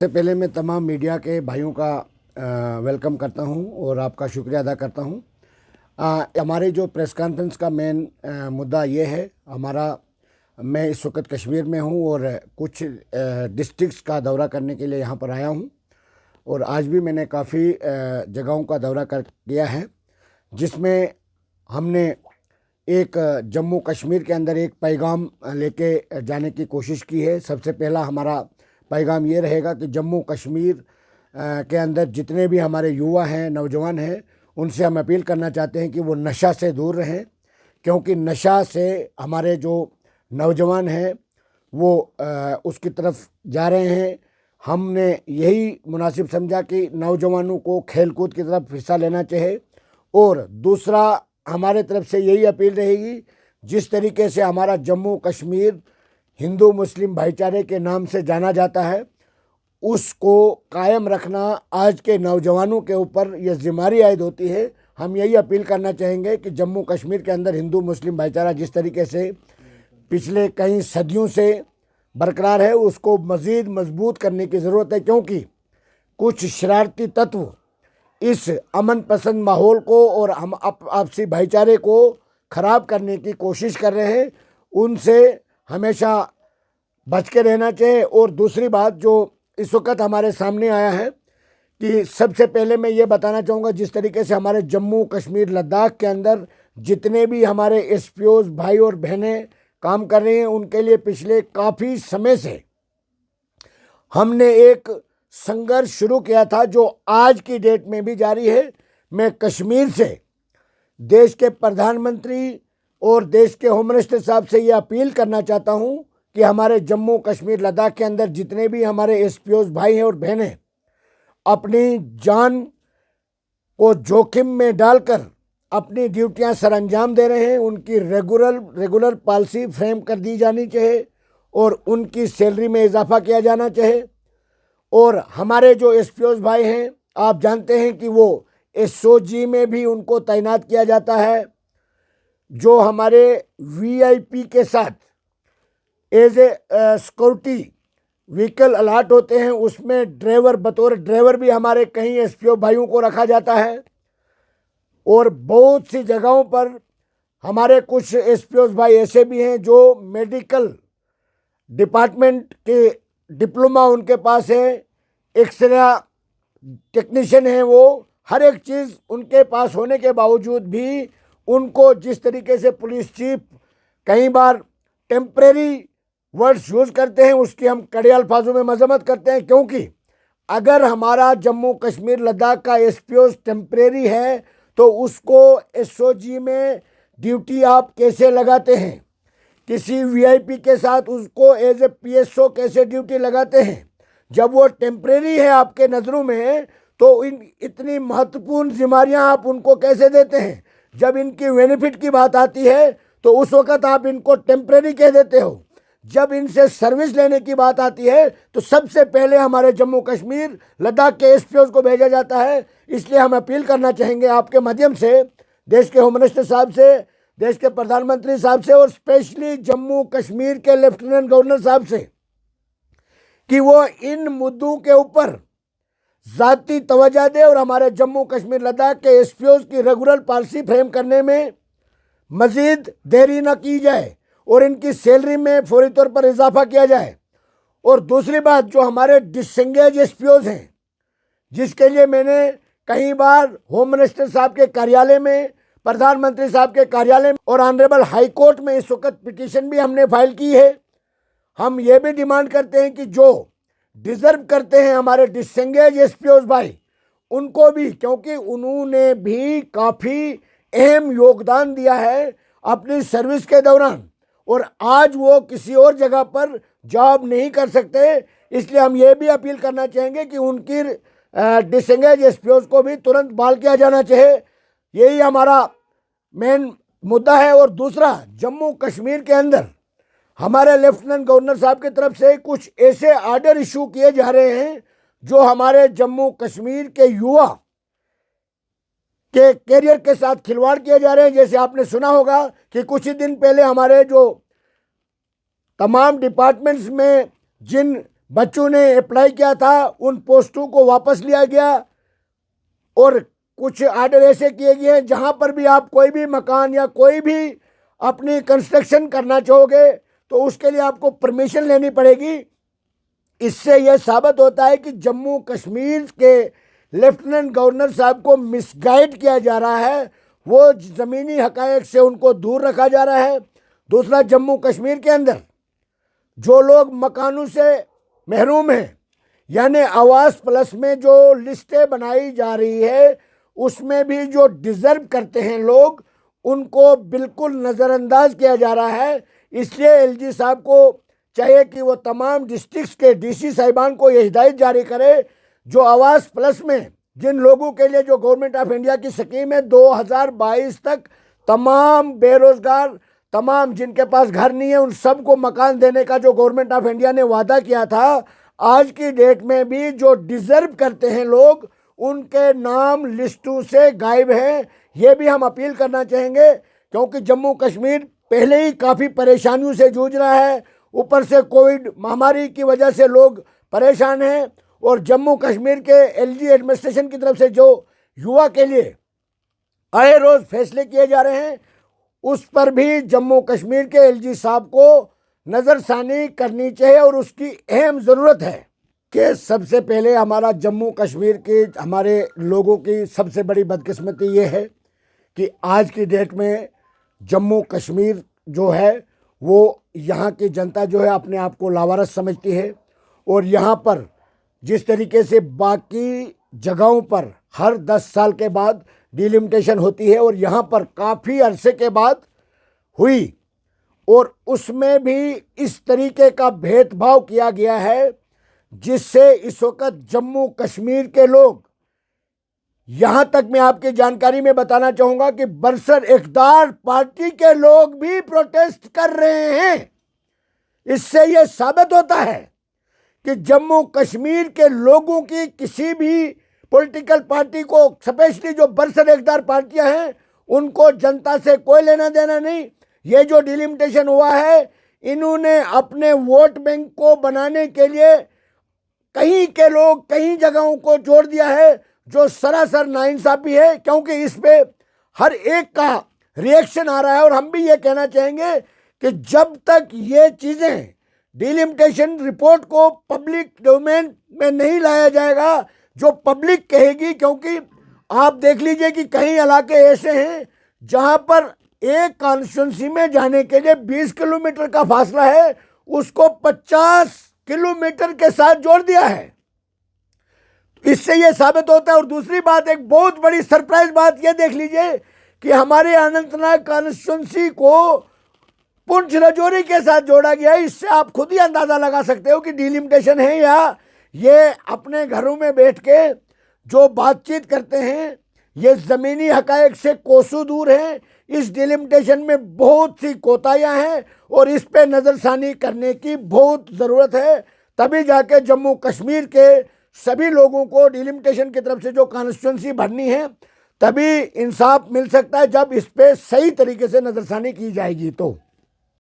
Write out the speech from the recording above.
सबसे पहले मैं तमाम मीडिया के भाइयों का वेलकम करता हूं और आपका शुक्रिया अदा करता हूं। हमारे जो प्रेस कॉन्फ्रेंस का मेन मुद्दा ये है। मैं इस वक्त कश्मीर में हूं और कुछ डिस्ट्रिक्ट्स का दौरा करने के लिए यहां पर आया हूं और आज भी मैंने काफ़ी जगहों का दौरा किया है, जिसमें हमने एक जम्मू कश्मीर के अंदर एक पैगाम लेके जाने की कोशिश की है। सबसे पहला हमारा पैगाम ये रहेगा कि जम्मू कश्मीर के अंदर जितने भी हमारे युवा हैं, नौजवान हैं, उनसे हम अपील करना चाहते हैं कि वो नशा से दूर रहें, क्योंकि नशा से हमारे जो नौजवान हैं वो उसकी तरफ जा रहे हैं। हमने यही मुनासिब समझा कि नौजवानों को खेलकूद की तरफ हिस्सा लेना चाहिए। और दूसरा हमारे तरफ से यही अपील रहेगी, जिस तरीके से हमारा जम्मू कश्मीर हिंदू मुस्लिम भाईचारे के नाम से जाना जाता है, उसको कायम रखना आज के नौजवानों के ऊपर यह जिम्मेदारी आयद होती है। हम यही अपील करना चाहेंगे कि जम्मू कश्मीर के अंदर हिंदू मुस्लिम भाईचारा जिस तरीके से पिछले कई सदियों से बरकरार है, उसको मज़ीद मजबूत करने की ज़रूरत है, क्योंकि कुछ शरारती तत्व इस अमन पसंद माहौल को और हम आपसी भाईचारे को ख़राब करने की कोशिश कर रहे हैं। उनसे हमेशा बच के रहना चाहिए। और दूसरी बात जो इस वक्त हमारे सामने आया है कि सबसे पहले मैं ये बताना चाहूँगा, जिस तरीके से हमारे जम्मू कश्मीर लद्दाख के अंदर जितने भी हमारे एसपीओज भाई और बहनें काम कर रहे हैं, उनके लिए पिछले काफ़ी समय से हमने एक संघर्ष शुरू किया था, जो आज की डेट में भी जारी है। मैं कश्मीर से देश के प्रधानमंत्री और देश के होम मिनिस्टर साहब से ये अपील करना चाहता हूँ कि हमारे जम्मू कश्मीर लद्दाख के अंदर जितने भी हमारे एसपीओज भाई हैं और बहनें अपनी जान को जोखिम में डालकर अपनी ड्यूटियां सर अंजाम दे रहे हैं, उनकी रेगुलर पॉलिसी फ्रेम कर दी जानी चाहिए और उनकी सैलरी में इजाफा किया जाना चाहिए। और हमारे जो एसपीओज भाई हैं, आप जानते हैं कि वो एसओजी में भी उनको तैनात किया जाता है। जो हमारे वीआईपी के साथ as a security vehicle allot होते हैं, उसमें बतौर ड्राइवर भी हमारे कई एसपीओ भाइयों को रखा जाता है। और बहुत सी जगहों पर हमारे कुछ एसपीओ भाई ऐसे भी हैं जो मेडिकल डिपार्टमेंट के डिप्लोमा उनके पास है, एक्सरे टेक्नीशियन है, वो हर एक चीज़ उनके पास होने के बावजूद भी उनको जिस तरीके से पुलिस चीफ कई बार टेम्परेरी वर्ड्स यूज़ करते हैं, उसकी हम कड़े अल्फाजों में मजम्मत करते हैं। क्योंकि अगर हमारा जम्मू कश्मीर लद्दाख का एसपीओ टेम्परेरी है तो उसको एसओजी में ड्यूटी आप कैसे लगाते हैं, किसी वीआईपी के साथ उसको एज ए पीएसओ कैसे ड्यूटी लगाते हैं, जब वो टेम्परेरी है आपके नज़रों में, तो इतनी महत्वपूर्ण जिम्मेदारियां आप उनको कैसे देते हैं। जब इनकी बेनिफिट की बात आती है तो उस वक्त आप इनको टेम्परेरी कह देते हो। जब इनसे सर्विस लेने की बात आती है तो सबसे पहले हमारे जम्मू कश्मीर लद्दाख के एसपीओ को भेजा जाता है। इसलिए हम अपील करना चाहेंगे आपके माध्यम से देश के होम मिनिस्टर साहब से, देश के प्रधानमंत्री साहब से और स्पेशली जम्मू कश्मीर के लेफ्टिनेंट गवर्नर साहब से कि वो इन मुद्दों के ऊपर ज़ाती तवज्जो दे और हमारे जम्मू कश्मीर लद्दाख के एसपीओ की रेगुलर पॉलिसी फ्रेम करने में मज़ीद देरी न की जाए और इनकी सैलरी में फौरी तौर पर इजाफा किया जाए। और दूसरी बात, जो हमारे डिसंगेज एसपीओज हैं, जिसके लिए मैंने कई बार होम मिनिस्टर साहब के कार्यालय में, प्रधानमंत्री साहब के कार्यालय में और ऑनरेबल हाई कोर्ट में इस वक्त पिटीशन भी हमने फाइल की है। हम ये भी डिमांड करते हैं कि जो डिज़र्व करते हैं हमारे डिसंगेज एसपीओज भाई, उनको भी, क्योंकि उन्होंने भी काफ़ी अहम योगदान दिया है अपनी सर्विस के दौरान और आज वो किसी और जगह पर जॉब नहीं कर सकते। इसलिए हम ये भी अपील करना चाहेंगे कि उनकी डिसंगेज एसपीओज को भी तुरंत बहाल किया जाना चाहिए। यही हमारा मेन मुद्दा है। और दूसरा, जम्मू कश्मीर के अंदर हमारे लेफ्टिनेंट गवर्नर साहब की तरफ से कुछ ऐसे आर्डर इशू किए जा रहे हैं जो हमारे जम्मू कश्मीर के युवा के कैरियर के साथ खिलवाड़ किए जा रहे हैं। जैसे आपने सुना होगा कि कुछ ही दिन पहले हमारे जो तमाम डिपार्टमेंट्स में जिन बच्चों ने अप्लाई किया था, उन पोस्टों को वापस लिया गया और कुछ आर्डर ऐसे किए गए हैं जहां पर भी आप कोई भी मकान या कोई भी अपनी कंस्ट्रक्शन करना चाहोगे तो उसके लिए आपको परमिशन लेनी पड़ेगी। इससे यह साबित होता है कि जम्मू कश्मीर के लेफ्टिनेंट गवर्नर साहब को मिसगाइड किया जा रहा है, वो ज़मीनी हक़ाइक़ से उनको दूर रखा जा रहा है। दूसरा, जम्मू कश्मीर के अंदर जो लोग मकानों से महरूम हैं, यानी आवास प्लस में जो लिस्टें बनाई जा रही है उसमें भी जो डिज़र्व करते हैं लोग, उनको बिल्कुल नज़रअंदाज किया जा रहा है। इसलिए एलजी साहब को चाहिए कि वो तमाम डिस्ट्रिक्ट्स के डीसी साहिबान को ये हिदायत जारी करे, जो आवास प्लस में जिन लोगों के लिए जो गवर्नमेंट ऑफ इंडिया की स्कीम है 2022 तक तमाम बेरोजगार, तमाम जिनके पास घर नहीं है, उन सबको मकान देने का जो गवर्नमेंट ऑफ इंडिया ने वादा किया था, आज की डेट में भी जो डिज़र्व करते हैं लोग, उनके नाम लिस्टों से गायब हैं। ये भी हम अपील करना चाहेंगे, क्योंकि जम्मू कश्मीर पहले ही काफ़ी परेशानियों से जूझ रहा है, ऊपर से कोविड महामारी की वजह से लोग परेशान हैं, और जम्मू कश्मीर के एलजी एडमिनिस्ट्रेशन की तरफ से जो युवा के लिए आए रोज़ फैसले किए जा रहे हैं, उस पर भी जम्मू कश्मीर के एलजी साहब को नज़रसानी करनी चाहिए। और उसकी अहम ज़रूरत है कि सबसे पहले हमारा जम्मू कश्मीर के हमारे लोगों की सबसे बड़ी बदकिस्मती ये है कि आज की डेट में जम्मू कश्मीर जो है वो यहाँ की जनता जो है अपने आप को लावारस समझती है, और यहाँ पर जिस तरीके से बाकी जगहों पर हर 10 साल के बाद डिलिमिटेशन होती है और यहाँ पर काफ़ी अरसे के बाद हुई, और उसमें भी इस तरीके का भेदभाव किया गया है जिससे इस वक्त जम्मू कश्मीर के लोग, यहाँ तक मैं आपकी जानकारी में बताना चाहूँगा कि बरसर इक़्तिदार पार्टी के लोग भी प्रोटेस्ट कर रहे हैं। इससे यह साबित होता है कि जम्मू कश्मीर के लोगों की किसी भी पॉलिटिकल पार्टी को, स्पेशली जो बरसर इक़्तिदार पार्टियां हैं, उनको जनता से कोई लेना देना नहीं। ये जो डिलिमिटेशन हुआ है, इन्होंने अपने वोट बैंक को बनाने के लिए कहीं के लोग कहीं जगहों को जोड़ दिया है, जो सरासर नाइंसाफ़ी है, क्योंकि इस पे हर एक का रिएक्शन आ रहा है। और हम भी ये कहना चाहेंगे कि जब तक ये चीज़ें डिलिमिटेशन रिपोर्ट को पब्लिक डोमेन में नहीं लाया जाएगा, जो पब्लिक कहेगी, क्योंकि आप देख लीजिए कि कई इलाके ऐसे हैं जहां पर एक कॉन्स्टिट्यूंसी में जाने के लिए 20 किलोमीटर का फासला है, उसको 50 किलोमीटर के साथ जोड़ दिया है। इससे यह साबित होता है। और दूसरी बात, एक बहुत बड़ी सरप्राइज बात यह देख लीजिए कि हमारे अनंतनाग कॉन्स्टिट्यूंसी को पुंछ राजौरी के साथ जोड़ा गया है। इससे आप खुद ही अंदाज़ा लगा सकते हो कि डिलिमिटेशन है या ये अपने घरों में बैठ के जो बातचीत करते हैं, ये ज़मीनी हक़ाइक़ से कोसों दूर हैं। इस डिलिमिटेशन में बहुत सी कोताहियां हैं और इस पे नज़रसानी करने की बहुत ज़रूरत है। तभी जाके जम्मू कश्मीर के सभी लोगों को डिलिमिटेशन की तरफ से जो कॉन्स्टिट्यूंसी भरनी है, तभी इंसाफ मिल सकता है, जब इस पे सही तरीके से नज़रसानी की जाएगी। तो